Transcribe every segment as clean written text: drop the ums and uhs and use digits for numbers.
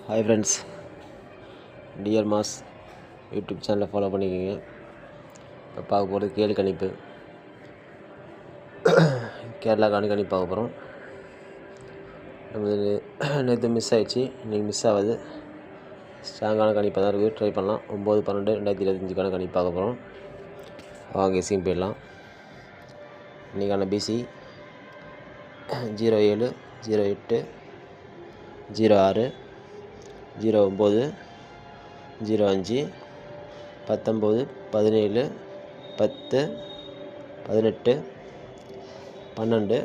Hi friends, dear mass YouTube சேனலை follow பண்ணிக்கோங்க. இப்போ பார்க்க போகிறது கேள்வி கணிப்பு. கேரளாக்கான கணிப்பு பார்க்க போகிறோம். நம்மளுக்கு நேற்று மிஸ் ஆகிடுச்சு, இன்றைக்கி மிஸ் ஆகாது. ஸ்ட்ராங்கான கணிப்பாக தான் இருக்குது, ட்ரை பண்ணலாம். 9/12/2025 கணிப்பு பார்க்க போகிறோம். வாங்க எஸ்ஸையும் போயிடலாம். இன்றைக்கான பிசி 07 08 06 09 05 19 17 10 18 12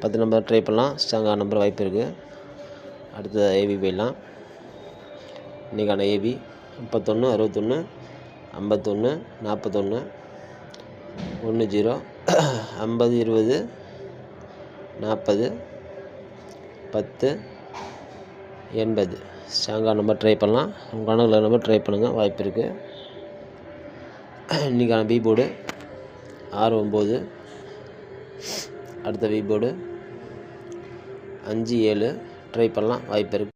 10 நம்பர் ட்ரை பண்ணலாம். ஸ்ட்ராங்கான நம்பர் வாய்ப்பு இருக்குது. அடுத்தது ஏபி போயிடலாம். இன்றைக்கான ஏபி 31 61 51 41 10 50 20 40 10 80. ஸ்ட்ராங்கான நம்பர் ட்ரை பண்ணலாம். உங்கள் கணக்கில் நம்பர் ட்ரை பண்ணுங்கள், வாய்ப்பு இருக்குது. இன்றைக்கான பி போர்டு 6 9. அடுத்த பி போர்டு 5 7 ட்ரை பண்ணலாம், வாய்ப்பு இருக்குது.